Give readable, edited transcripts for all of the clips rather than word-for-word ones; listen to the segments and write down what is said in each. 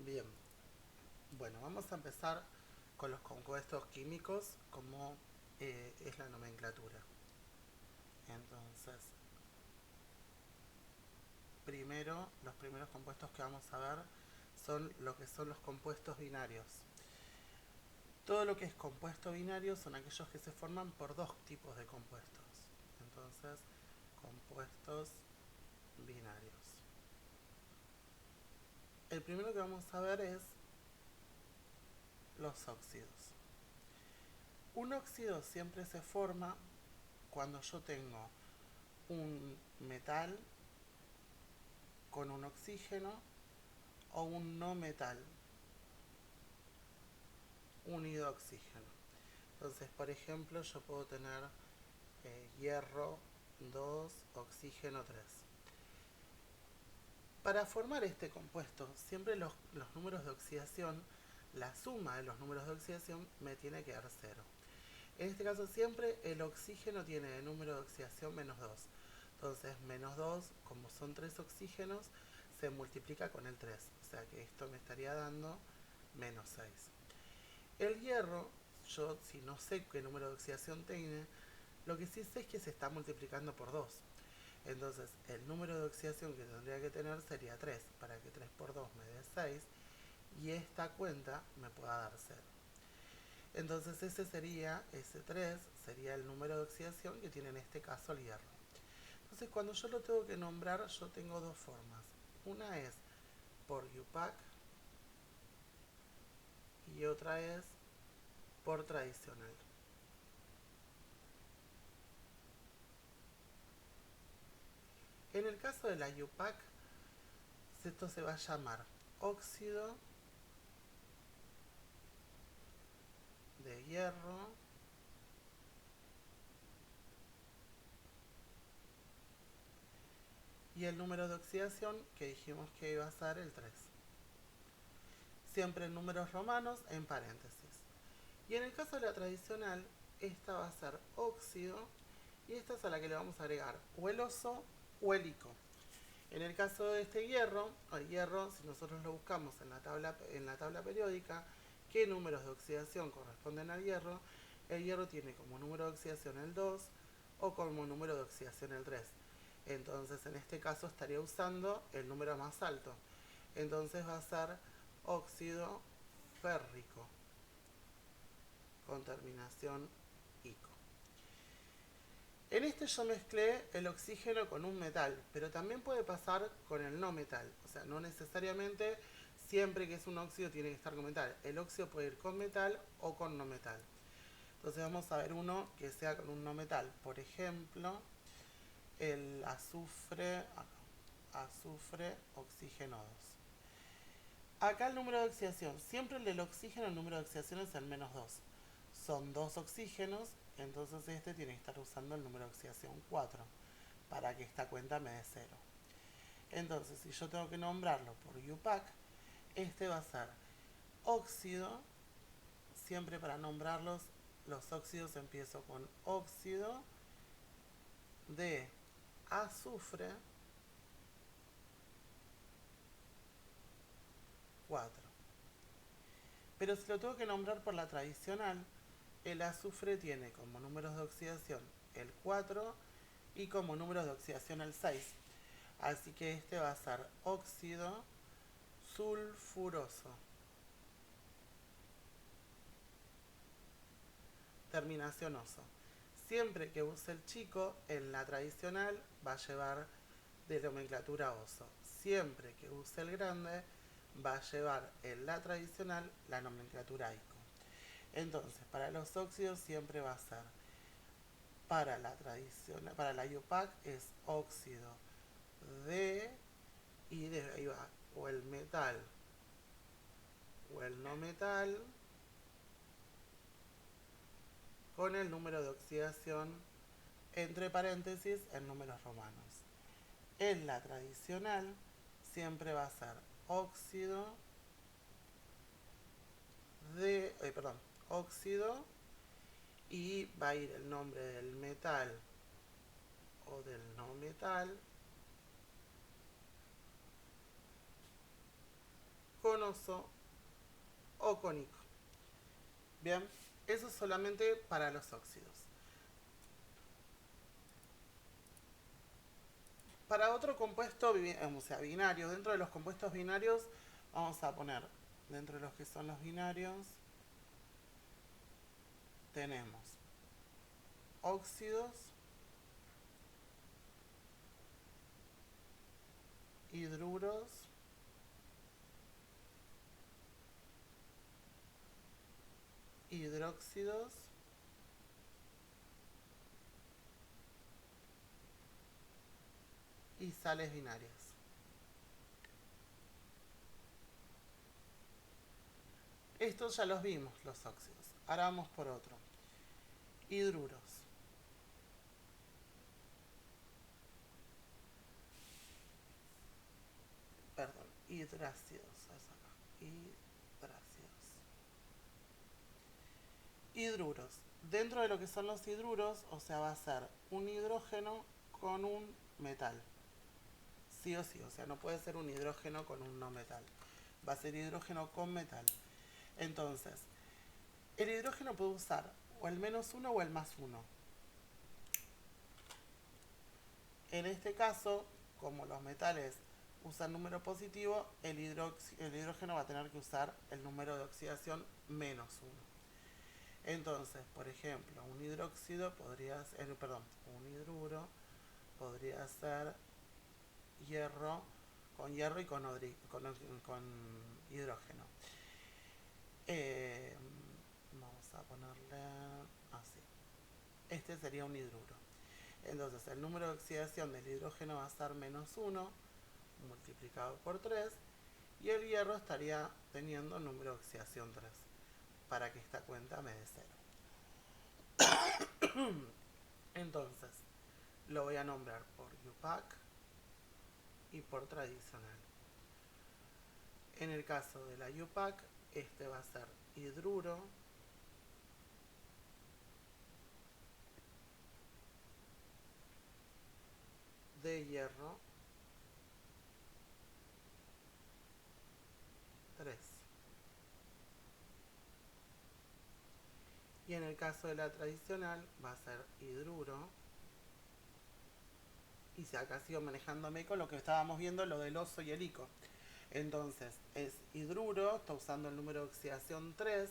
Bien, bueno, vamos a empezar con los compuestos químicos, como es la nomenclatura. Entonces, primero, los primeros compuestos que vamos a ver son lo que son los compuestos binarios. Todo lo que es compuesto binario son aquellos que se forman por dos tipos de compuestos. Entonces, compuestos binarios. El primero que vamos a ver es los óxidos. Un óxido siempre se forma cuando yo tengo un metal con un oxígeno o un no metal unido a oxígeno. Entonces, por ejemplo, yo puedo tener hierro 2, oxígeno 3. Para formar este compuesto, siempre los números de oxidación, la suma de los números de oxidación me tiene que dar 0. En este caso siempre el oxígeno tiene el número de oxidación menos 2. Entonces menos 2, como son 3 oxígenos, se multiplica con el 3. O sea que esto me estaría dando menos 6. El hierro, yo si no sé qué número de oxidación tiene, lo que sí sé es que se está multiplicando por 2. Entonces el número de oxidación que tendría que tener sería 3, para que 3 por 2 me dé 6 y esta cuenta me pueda dar 0. Entonces ese 3 sería el número de oxidación que tiene en este caso el hierro. Entonces cuando yo lo tengo que nombrar, yo tengo dos formas. Una es por UPAC y otra es por tradicional. En el caso de la UPAC, esto se va a llamar óxido de hierro y el número de oxidación que dijimos que iba a ser el 3. Siempre en números romanos en paréntesis. Y en el caso de la tradicional, esta va a ser óxido y esta es a la que le vamos a agregar o el oso o el ico. En el caso de este hierro, el hierro, si nosotros lo buscamos en la tabla periódica, qué números de oxidación corresponden al hierro, el hierro tiene como número de oxidación el 2 o como número de oxidación el 3. Entonces en este caso estaría usando el número más alto. Entonces va a ser óxido férrico con terminación ico. En este yo mezclé el oxígeno con un metal, pero también puede pasar con el no metal. O sea, no necesariamente siempre que es un óxido tiene que estar con metal. El óxido puede ir con metal o con no metal. Entonces vamos a ver uno que sea con un no metal. Por ejemplo, el azufre oxígeno 2. Acá el número de oxidación, siempre el del oxígeno, el número de oxidación es el menos 2. Son 2 oxígenos, entonces este tiene que estar usando el número de oxidación 4 para que esta cuenta me dé 0. Entonces, si yo tengo que nombrarlo por UPAC, este va a ser óxido. Siempre para nombrarlos, los óxidos empiezo con óxido de azufre 4. Pero si lo tengo que nombrar por la tradicional, el azufre tiene como números de oxidación el 4 y como números de oxidación el 6. Así que este va a ser óxido sulfuroso. Terminación oso. Siempre que use el chico, en la tradicional va a llevar de nomenclatura oso. Siempre que use el grande, va a llevar en la tradicional la nomenclatura ico. Entonces, para los óxidos siempre va a ser, para la tradicional, para la IUPAC es óxido de, y de ahí va, o el metal o el no metal con el número de oxidación entre paréntesis en números romanos. En la tradicional siempre va a ser óxido óxido y va a ir el nombre del metal o del no metal con oso o con ico. Bien, eso es solamente para los óxidos. Para otro compuesto, o sea, binario, dentro de los compuestos binarios, vamos a poner, dentro de los que son los binarios, tenemos óxidos, hidruros, hidróxidos y sales binarias. Estos ya los vimos, los óxidos. Ahora vamos por otro. Hidruros. Perdón, hidrácidos. Hidrácidos. Hidruros. Dentro de lo que son los hidruros, o sea, va a ser un hidrógeno con un metal. Sí o sí, o sea, no puede ser un hidrógeno con un no metal. Va a ser hidrógeno con metal. Entonces, el hidrógeno puede usar o el -1 o el +1. En este caso, como los metales usan número positivo, el hidrógeno va a tener que usar el número de oxidación -1. Entonces, por ejemplo, un hidróxido podría ser, un hidruro podría ser hierro y con hidrógeno. Vamos a ponerle así. Este sería un hidruro. Entonces el número de oxidación del hidrógeno va a ser -1 multiplicado por 3 y el hierro estaría teniendo el número de oxidación 3 para que esta cuenta me dé 0. Entonces lo voy a nombrar por UPAC y por tradicional. En el caso de la UPAC, este va a ser hidruro de hierro 3. Y en el caso de la tradicional va a ser hidruro. Y si acá sigo manejándome con lo que estábamos viendo, lo del oso y el ico. Entonces es hidruro, está usando el número de oxidación 3.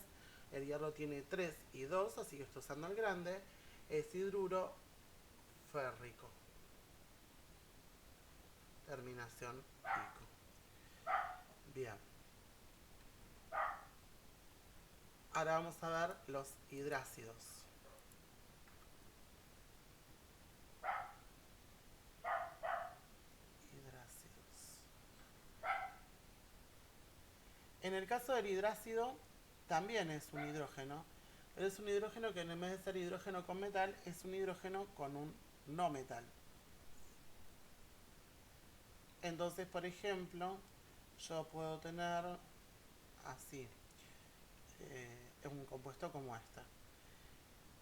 El hierro tiene 3 y 2, así que está usando el grande. Es hidruro férrico. Terminación ico. Bien. Ahora vamos a ver los hidrácidos. Hidrácidos. En el caso del hidrácido, también es un hidrógeno, pero es un hidrógeno que en vez de ser hidrógeno con metal, es un hidrógeno con un no metal. Entonces, por ejemplo, yo puedo tener así, un compuesto como este.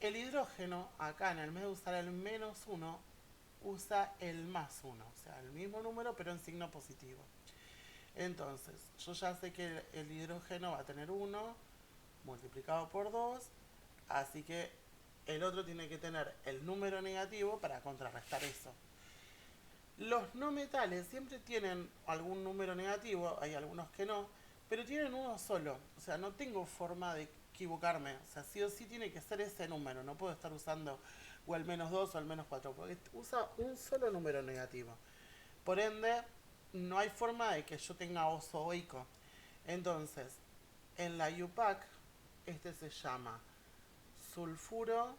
El hidrógeno, acá en el vez de usar el -1, usa el +1, o sea, el mismo número pero en signo positivo. Entonces, yo ya sé que el hidrógeno va a tener 1 multiplicado por 2, así que el otro tiene que tener el número negativo para contrarrestar eso. Los no metales siempre tienen algún número negativo, hay algunos que no, pero tienen uno solo, o sea, no tengo forma de equivocarme, o sea, sí o sí tiene que ser ese número, no puedo estar usando o el -2 o el -4, porque usa un solo número negativo. Por ende, no hay forma de que yo tenga oso o ico. Entonces, en la UPAC, este se llama sulfuro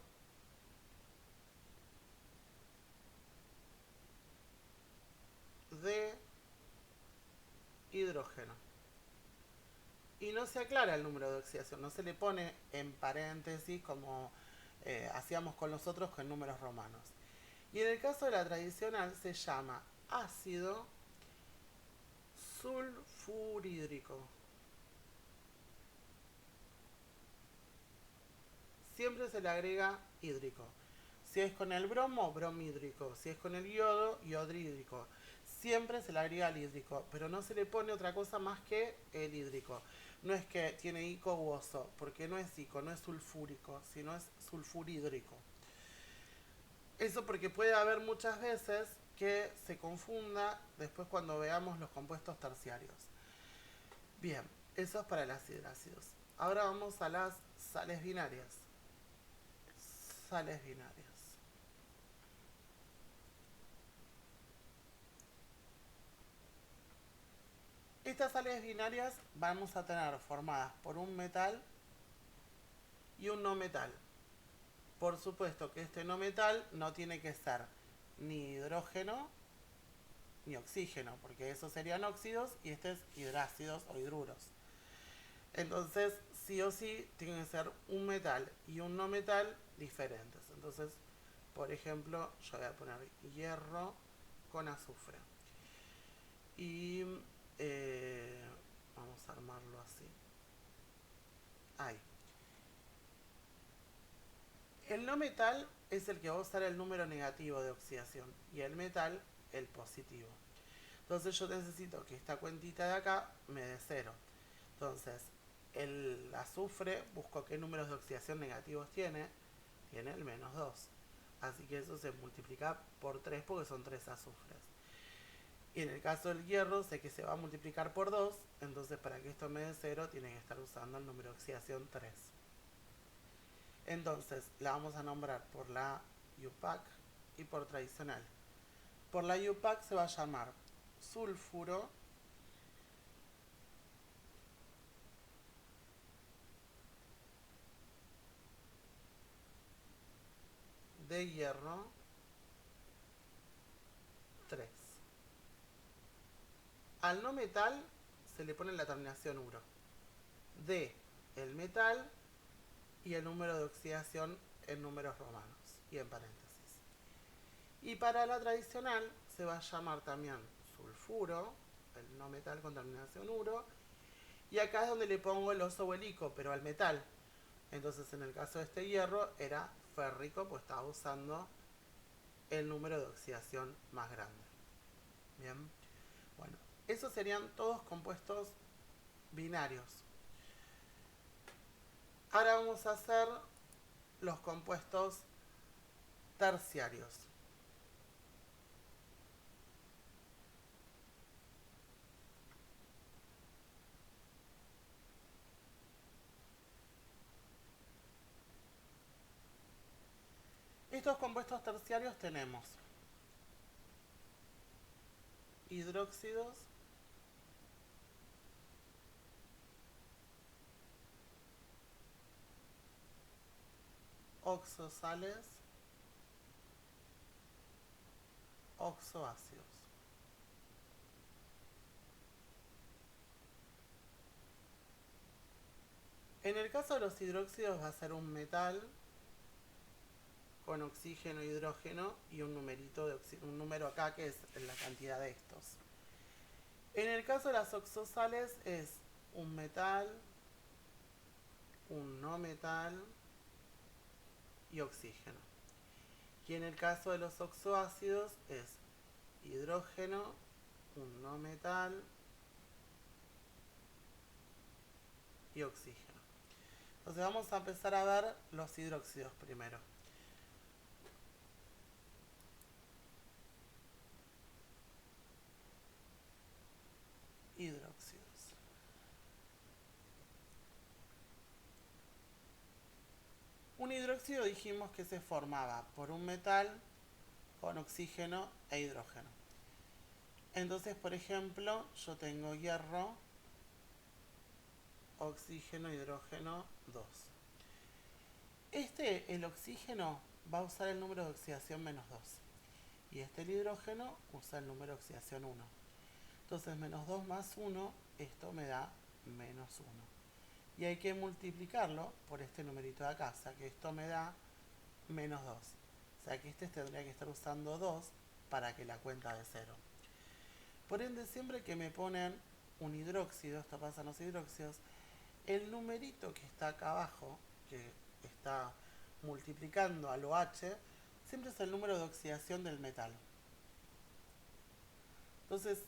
de hidrógeno. Y no se aclara el número de oxidación, no se le pone en paréntesis como hacíamos con los otros con números romanos. Y en el caso de la tradicional se llama ácido sulfurídrico. Siempre se le agrega hídrico. Si es con el bromo, bromhídrico. Si es con el yodo, yodhídrico. siempre se le agrega el hídrico, pero no se le pone otra cosa más que el hídrico. No es que tiene ico u oso, porque no es ico, no es sulfúrico, sino es sulfurhídrico. Eso porque puede haber muchas veces que se confunda después cuando veamos los compuestos terciarios. Bien, eso es para las hidrácidos. Ahora vamos a las sales binarias. Sales binarias. Estas sales binarias vamos a tener formadas por un metal y un no metal. Por supuesto que este no metal no tiene que ser ni hidrógeno ni oxígeno, porque esos serían óxidos y este es hidrácidos o hidruros. Entonces, sí o sí, tienen que ser un metal y un no metal diferentes. Entonces, por ejemplo, yo voy a poner hierro con azufre. Y vamos a armarlo así. Ahí. El no metal es el que va a usar el número negativo de oxidación y el metal el positivo. Entonces yo necesito que esta cuentita de acá me dé 0. Entonces, el azufre, busco qué números de oxidación negativos tiene el -2. Así que eso se multiplica por 3 porque son 3 azufres. Y en el caso del hierro, sé que se va a multiplicar por 2, entonces para que esto me dé 0, tiene que estar usando el número de oxidación 3. Entonces, la vamos a nombrar por la UPAC y por tradicional. Por la UPAC se va a llamar sulfuro de hierro 3. Al no metal se le pone la terminación uro. De el metal y el número de oxidación en números romanos y en paréntesis. Y para la tradicional se va a llamar también sulfuro, el no metal con terminación uro, y acá es donde le pongo el oso o el ico, pero al metal. Entonces en el caso de este hierro era férrico, pues estaba usando el número de oxidación más grande. Bien, bueno, esos serían todos compuestos binarios. Ahora vamos a hacer los compuestos terciarios. Estos compuestos terciarios tenemos hidróxidos, oxosales, oxoácidos. En el caso de los hidróxidos va a ser un metal con oxígeno, hidrógeno y un numerito de un número acá que es la cantidad de estos. En el caso de las oxosales es un metal, un no metal y oxígeno. Y en el caso de los oxoácidos es hidrógeno, un no metal y oxígeno. Entonces vamos a empezar a ver los hidróxidos primero. Hidróxidos. Un hidróxido dijimos que se formaba por un metal con oxígeno e hidrógeno. Entonces, por ejemplo, yo tengo hierro, oxígeno, hidrógeno 2. El oxígeno, va a usar el número de oxidación -2. Y el hidrógeno, usa el número de oxidación 1. Entonces, -2 más 1, esto me da -1. Y hay que multiplicarlo por este numerito de acá, o sea que esto me da -2. O sea que tendría que estar usando 2 para que la cuenta de 0. Por ende, siempre que me ponen un hidróxido, esto pasa en los hidróxidos, el numerito que está acá abajo, que está multiplicando al OH, siempre es el número de oxidación del metal. Entonces,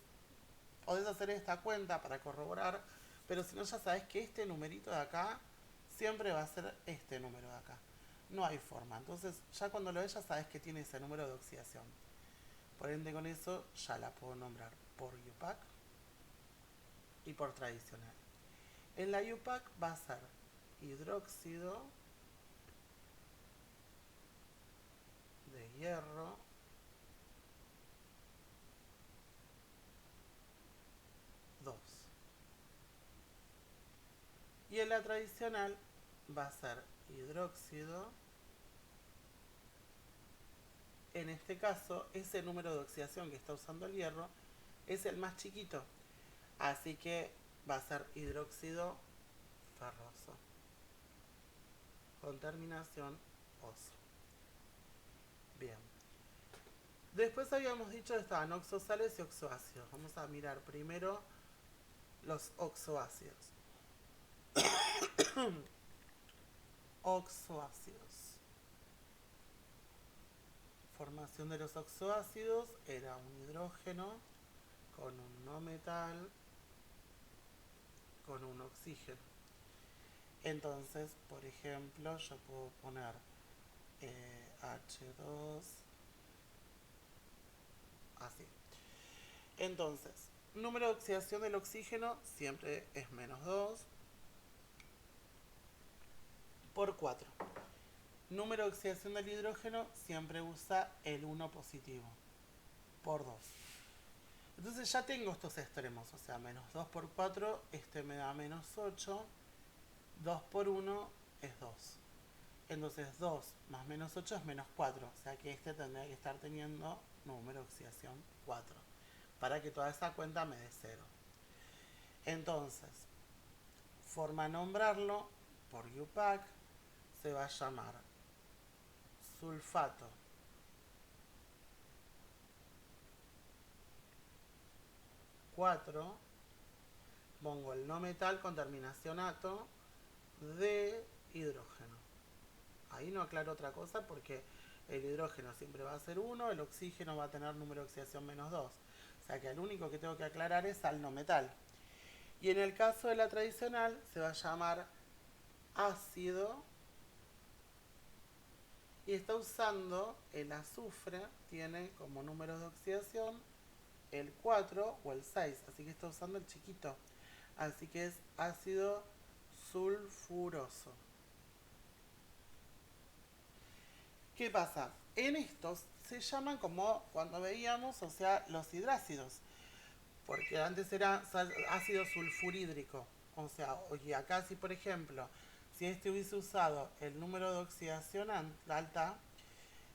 podés hacer esta cuenta para corroborar, pero si no ya sabes que este numerito de acá siempre va a ser este número de acá. No hay forma. Entonces, ya cuando lo ves ya sabes que tiene ese número de oxidación. Por ende, con eso ya la puedo nombrar por UPAC y por tradicional. En la UPAC va a ser hidróxido de hierro 2. Y en la tradicional va a ser hidróxido. En este caso, ese número de oxidación que está usando el hierro es el más chiquito. Así que va a ser hidróxido ferroso. Con terminación oso. Bien. Después habíamos dicho que estaban oxosales y oxoácidos. Vamos a mirar primero los oxoácidos. Oxoácidos. Formación de los oxoácidos era un hidrógeno con un no metal con un oxígeno. Entonces, por ejemplo, yo puedo poner H2 así. Entonces, número de oxidación del oxígeno siempre es menos 2 por 4. Número de oxidación del hidrógeno siempre usa el 1 positivo por 2. Entonces ya tengo estos extremos, o sea, menos 2 por 4, este me da menos 8, 2 por 1 es 2. Entonces 2 más menos 8 es menos 4, o sea que este tendría que estar teniendo número de oxidación 4, para que toda esa cuenta me dé 0. Entonces, forma de nombrarlo por UPAC se va a llamar sulfato (4), pongo el no metal con terminación ato de hidrógeno. Ahí no aclaro otra cosa porque el hidrógeno siempre va a ser 1, el oxígeno va a tener número de oxidación menos 2. O sea que el único que tengo que aclarar es al no metal. Y en el caso de la tradicional se va a llamar ácido y está usando el azufre, tiene como número de oxidación el 4 o el 6, así que está usando el chiquito. Así que es ácido sulfuroso. ¿Qué pasa? En estos se llaman como cuando veíamos, o sea, los hidrácidos, porque antes era ácido sulfurhídrico. O sea, y acá si por ejemplo, si este hubiese usado el número de oxidación alta,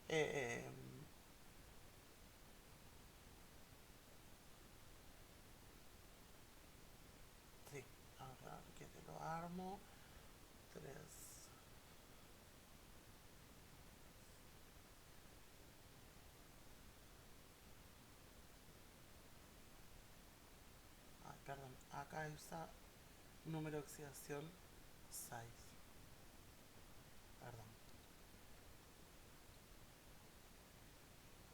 eh, sí, ahora que te lo armo, 3. Ay, perdón, acá usa número de oxidación 6. Perdón.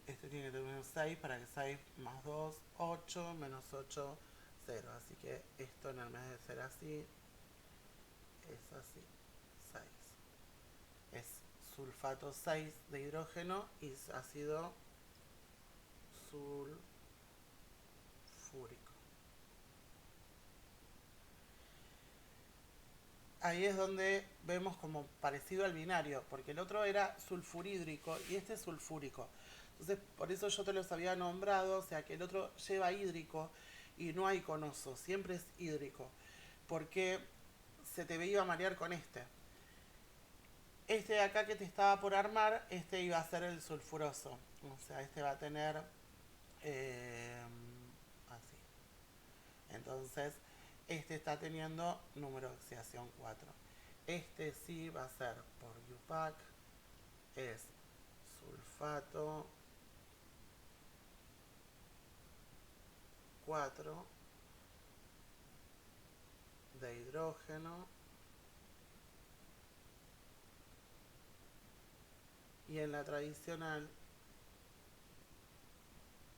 Este tiene que tener 6 para que 6 más 2, 8, menos 8, 0. Así que esto en el vez de ser así, es así, 6. Es sulfato 6 de hidrógeno y ácido sulfúrico. Ahí es donde vemos como parecido al binario, porque el otro era sulfurhídrico y este es sulfúrico. Entonces, por eso yo te los había nombrado, o sea que el otro lleva hídrico y no hay con oso, siempre es hídrico, porque se te iba a marear con este. Este de acá que te estaba por armar, este iba a ser el sulfuroso, o sea, este va a tener así. Entonces, este está teniendo número de oxidación 4. Este sí va a ser por UPAC, es sulfato 4 de hidrógeno y en la tradicional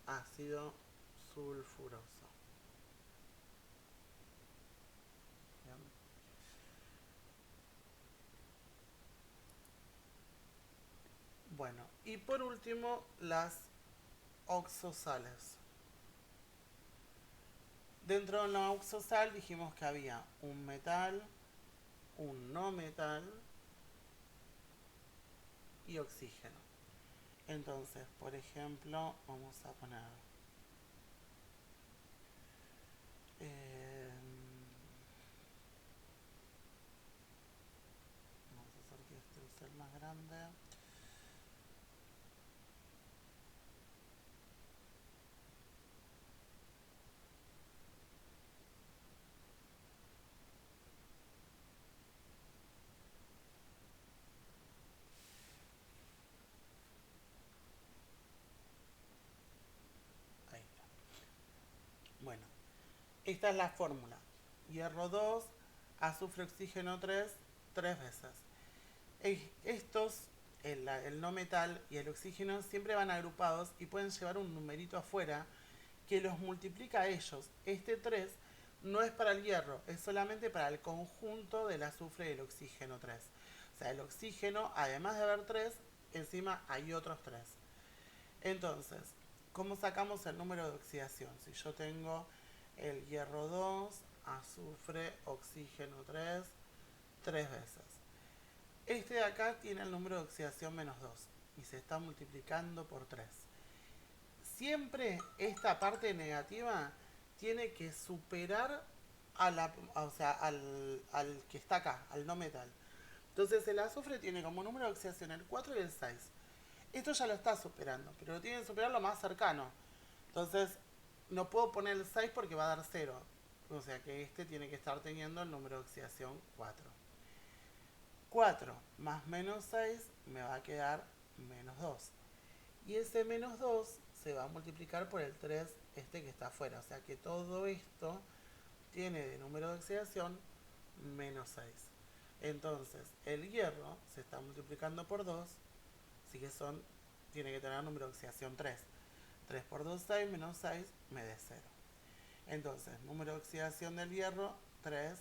ácido sulfuroso. Bien. Bueno, y por último, las oxosales. Dentro de la oxosal dijimos que había un metal, un no metal y oxígeno. Entonces, por ejemplo, vamos a poner eh, vamos a hacer que este sea el más grande. Ahí está. Bueno, esta es la fórmula. Hierro 2, azufre, oxígeno 3, 3 veces. Estos, el no metal y el oxígeno, siempre van agrupados y pueden llevar un numerito afuera que los multiplica a ellos. Este 3 no es para el hierro, es solamente para el conjunto del azufre y el oxígeno 3. O sea, el oxígeno, además de haber 3, encima hay otros 3. Entonces, ¿cómo sacamos el número de oxidación? Si yo tengo el hierro 2, azufre, oxígeno 3, 3 veces. Este de acá tiene el número de oxidación menos 2 y se está multiplicando por 3. Siempre esta parte negativa tiene que superar al que está acá, al no metal. Entonces el azufre tiene como número de oxidación el 4 y el 6. Esto ya lo está superando, pero lo tiene que superar lo más cercano. Entonces no puedo poner el 6 porque va a dar 0. O sea que este tiene que estar teniendo el número de oxidación 4. 4 más menos 6 me va a quedar menos 2. Y ese menos 2 se va a multiplicar por el 3 este que está afuera. O sea que todo esto tiene de número de oxidación menos 6. Entonces el hierro se está multiplicando por 2, así que tiene que tener número de oxidación 3. 3 por 2, 6, menos 6 me da 0. Entonces, número de oxidación del hierro, 3.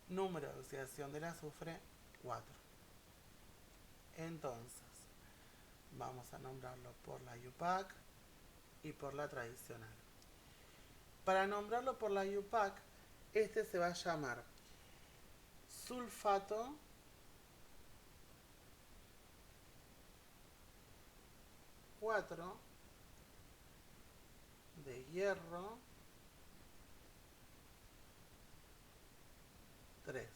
Número de oxidación del azufre, 4. Entonces, vamos a nombrarlo por la UPAC y por la tradicional. Para nombrarlo por la UPAC, este se va a llamar sulfato cuatro de hierro 3.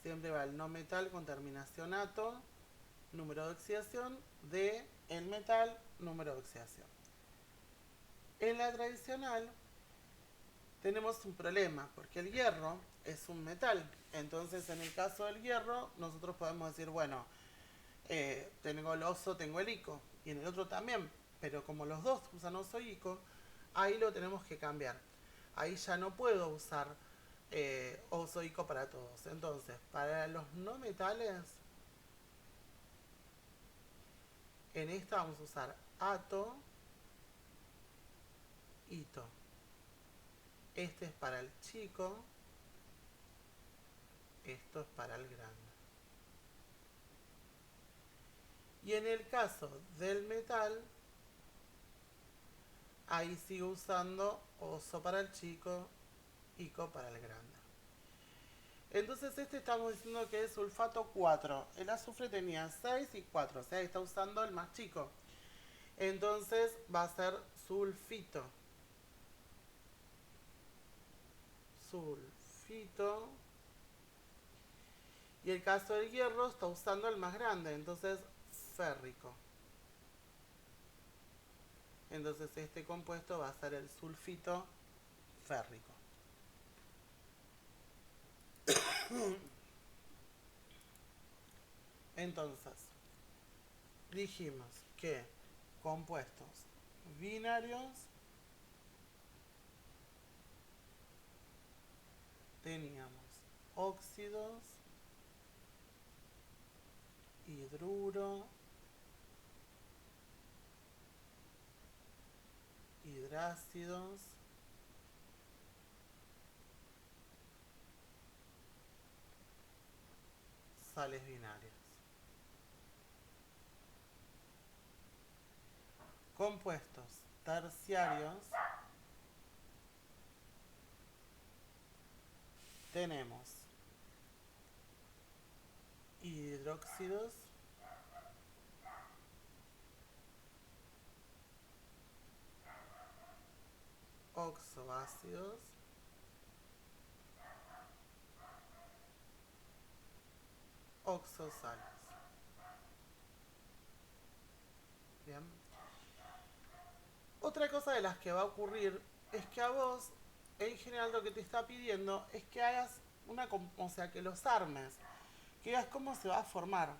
Siempre va el no metal con terminación ato, número de oxidación, de el metal, número de oxidación. En la tradicional tenemos un problema, porque el hierro es un metal. Entonces, en el caso del hierro, nosotros podemos decir, bueno, tengo el oso, tengo el ico, y en el otro también, pero como los dos usan oso y ico, ahí lo tenemos que cambiar. Ahí ya no puedo usar oso ico para todos. Entonces, para los no metales, en esta vamos a usar ato, ito. Este es para el chico, esto es para el grande. Y en el caso del metal, ahí sigo usando oso para el chico, ico para el grande. Entonces este estamos diciendo que es sulfato 4. El azufre tenía 6 y 4, o sea, está usando el más chico. Entonces va a ser sulfito. Sulfito. Y el caso del hierro está usando el más grande, entonces férrico. Entonces este compuesto va a ser el sulfito férrico. Entonces, dijimos que compuestos binarios teníamos óxidos, hidruro, hidrácidos, sales binarias. Compuestos terciarios tenemos hidróxidos, oxoácidos, oxosales. Bien. Otra cosa de las que va a ocurrir es que a vos, en general, lo que te está pidiendo es que hagas o sea, que los armes, que veas cómo se va a formar.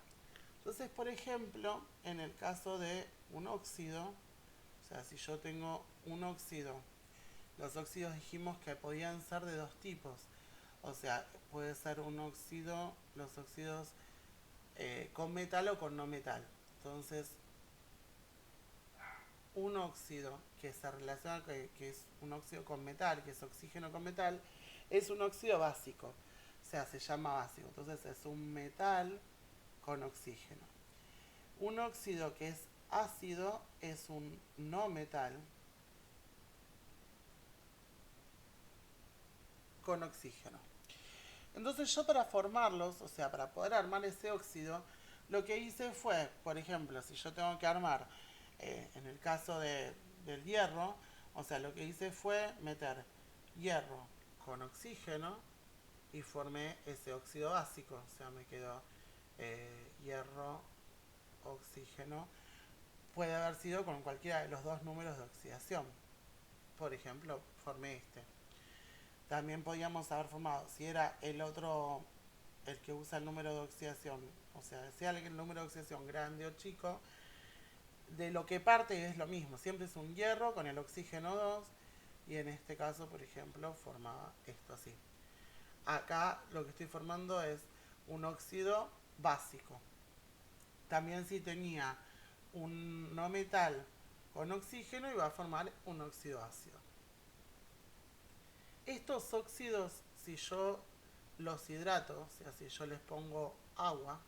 Entonces, por ejemplo, en el caso de un óxido, o sea, si yo tengo un óxido, los óxidos dijimos que podían ser de dos tipos. O sea, puede ser un óxido, los óxidos con metal o con no metal. Entonces, un óxido que se relaciona, que es un óxido con metal, que es oxígeno con metal, es un óxido básico. O sea, se llama básico. Entonces es un metal con oxígeno. Un óxido que es ácido es un no metal con oxígeno. Entonces yo para formarlos, o sea, para poder armar ese óxido, lo que hice fue, por ejemplo, si yo tengo que armar, en el caso del hierro, o sea, lo que hice fue meter hierro con oxígeno y formé ese óxido básico, o sea, me quedó hierro, oxígeno. Puede haber sido con cualquiera de los dos números de oxidación. Por ejemplo, formé este. También podíamos haber formado, si era el otro, el que usa el número de oxidación, o sea, sea el número de oxidación grande o chico, de lo que parte es lo mismo, siempre es un hierro con el oxígeno 2 y en este caso, por ejemplo, formaba esto así. Acá lo que estoy formando es un óxido básico. También si tenía un no metal con oxígeno iba a formar un óxido ácido. Estos óxidos, si yo los hidrato, o sea, si yo les pongo agua,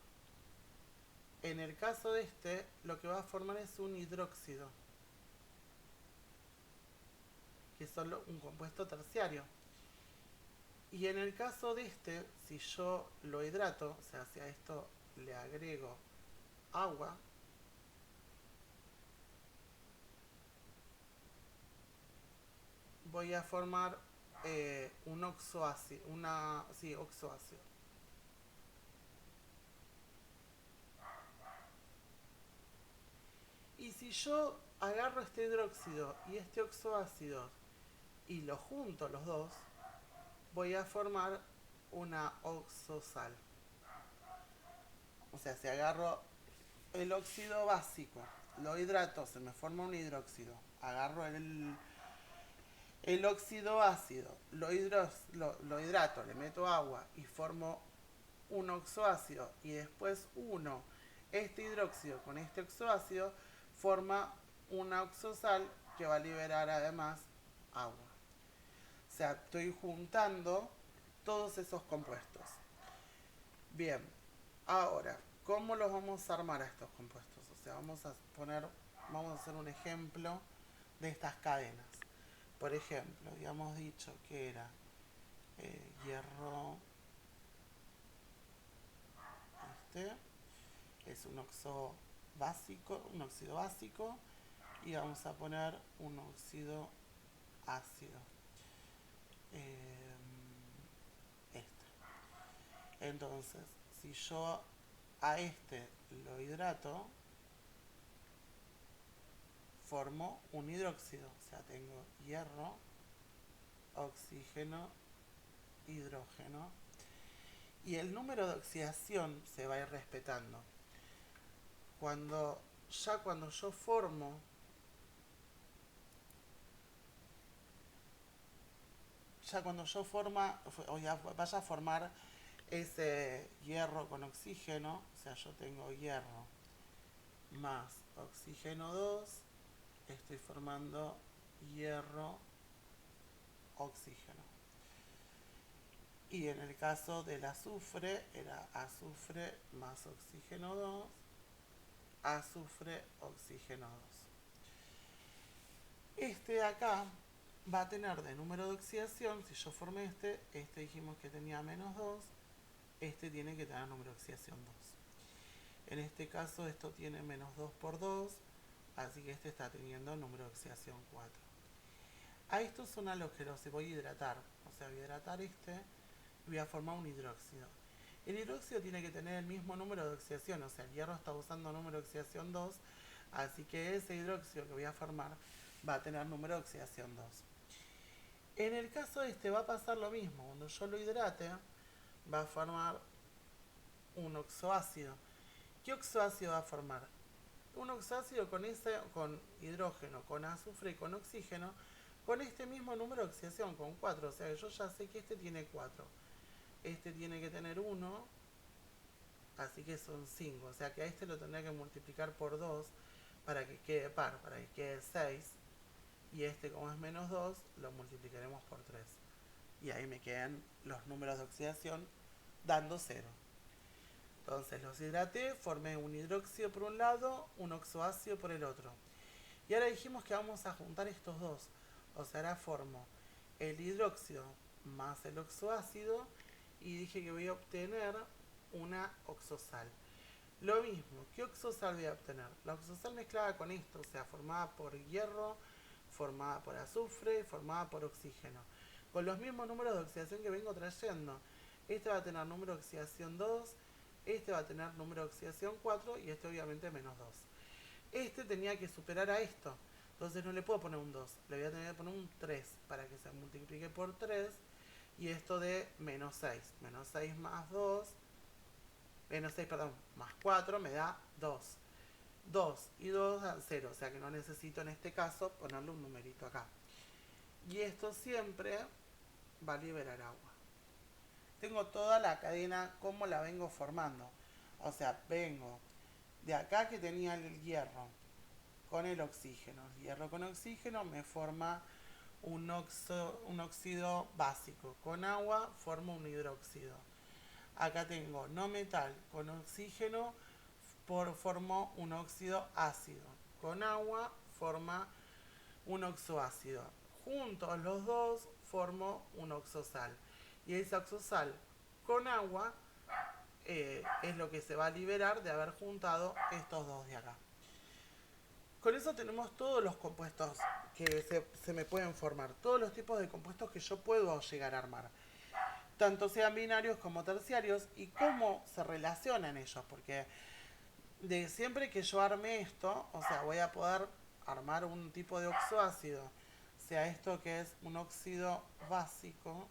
en el caso de este, lo que va a formar es un hidróxido, que es solo un compuesto terciario. Y en el caso de este, si yo lo hidrato, o sea, si a esto le agrego agua, voy a formar un oxoácido, oxoácido. Y si yo agarro este hidróxido y este oxoácido y los junto los dos, voy a formar una oxosal. O sea, si agarro el óxido básico, lo hidrato, se me forma un hidróxido. Agarro el óxido ácido, lo hidrato, le meto agua y formo un oxoácido. Y después uno, este hidróxido con este oxoácido, forma una oxosal que va a liberar además agua. O sea, estoy juntando todos esos compuestos. Bien, ahora, ¿cómo los vamos a armar a estos compuestos? O sea, vamos a hacer un ejemplo de estas cadenas. Por ejemplo, habíamos dicho que era hierro, este, es un óxido básico, y vamos a poner un óxido ácido. Este. Entonces, si yo a este lo hidrato, formo un hidróxido. O sea, tengo hierro, oxígeno, hidrógeno. Y el número de oxidación se va a ir respetando. Cuando yo formo, o ya vaya a formar ese hierro con oxígeno, o sea, yo tengo hierro más oxígeno 2, estoy formando hierro, oxígeno. Y en el caso del azufre, era azufre más oxígeno 2, azufre, oxígeno 2. Este de acá va a tener de número de oxidación, si yo formé este dijimos que tenía menos 2, este tiene que tener número de oxidación 2. En este caso esto tiene menos 2 por 2, así que este está teniendo número de oxidación 4. A estos son a los que los voy a hidratar, o sea, voy a hidratar y voy a formar un hidróxido. El hidróxido tiene que tener el mismo número de oxidación, o sea, el hierro está usando número de oxidación 2, así que ese hidróxido que voy a formar va a tener número de oxidación 2. En el caso de este va a pasar lo mismo, cuando yo lo hidrate va a formar un oxoácido. ¿Qué oxoácido va a formar? Un oxoácido con hidrógeno, con azufre y con oxígeno, con este mismo número de oxidación, con 4. O sea que yo ya sé que este tiene 4. Este tiene que tener 1, así que son 5. O sea que a este lo tendré que multiplicar por 2 para que quede par, para que quede 6. Y este, como es menos 2, lo multiplicaremos por 3. Y ahí me quedan los números de oxidación dando 0. Entonces los hidraté, formé un hidróxido por un lado, un oxoácido por el otro. Y ahora dijimos que vamos a juntar estos dos. O sea, ahora formo el hidróxido más el oxoácido y dije que voy a obtener una oxosal. Lo mismo, ¿qué oxosal voy a obtener? La oxosal mezclada con esto, o sea, formada por hierro, formada por azufre y formada por oxígeno. Con los mismos números de oxidación que vengo trayendo. Este va a tener número de oxidación 2, este va a tener número de oxidación 4 y este obviamente menos 2. Este tenía que superar a esto, entonces no le puedo poner un 2, le voy a tener que poner un 3 para que se multiplique por 3 y esto de menos 6. Menos 6 más 2, menos 6, perdón, más 4 me da 2. 2 y 2 dan 0, o sea que no necesito en este caso ponerle un numerito acá. Y esto siempre va a liberar agua. Tengo toda la cadena como la vengo formando. O sea, vengo de acá que tenía el hierro con el oxígeno. El hierro con oxígeno me forma un óxido básico. Con agua formo un hidróxido. Acá tengo no metal con oxígeno, formo un óxido ácido. Con agua forma un oxoácido. Juntos los dos formo un oxosal. Y esa oxosal con agua es lo que se va a liberar de haber juntado estos dos de acá. Con eso tenemos todos los compuestos que se me pueden formar, todos los tipos de compuestos que yo puedo llegar a armar, tanto sean binarios como terciarios, y cómo se relacionan ellos, porque de siempre que yo arme esto, o sea, voy a poder armar un tipo de oxoácido, sea esto que es un óxido básico,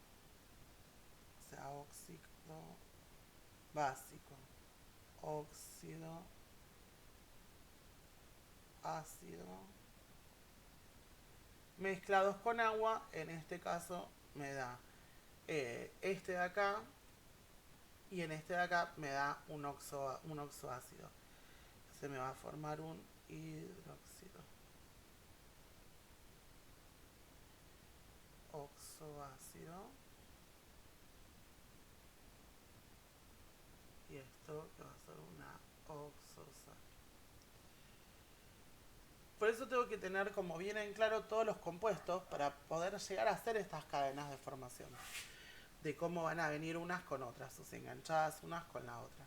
o sea, óxido básico, óxido ácido, mezclados con agua, en este caso me da este de acá, y en este de acá me da un oxoácido. Se me va a formar un hidróxido. Oxoácido. Y esto que va a ser una oxosal. Por eso tengo que tener como bien en claro todos los compuestos para poder llegar a hacer estas cadenas de formación. De cómo van a venir unas con otras, o sea, enganchadas unas con la otra.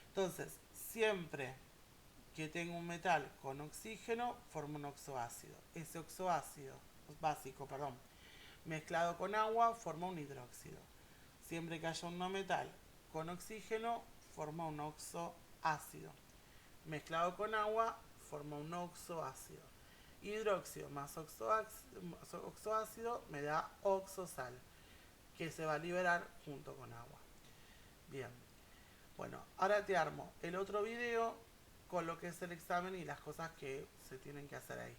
Entonces, siempre que tengo un metal con oxígeno, formo un oxoácido. Ese oxoácido básico, mezclado con agua, forma un hidróxido. Siempre que haya un no metal con oxígeno, forma un oxoácido. Mezclado con agua, forma un oxoácido. Hidróxido más oxoácido me da oxosal, que se va a liberar junto con agua. Bien, bueno, ahora te armo el otro video con lo que es el examen y las cosas que se tienen que hacer ahí.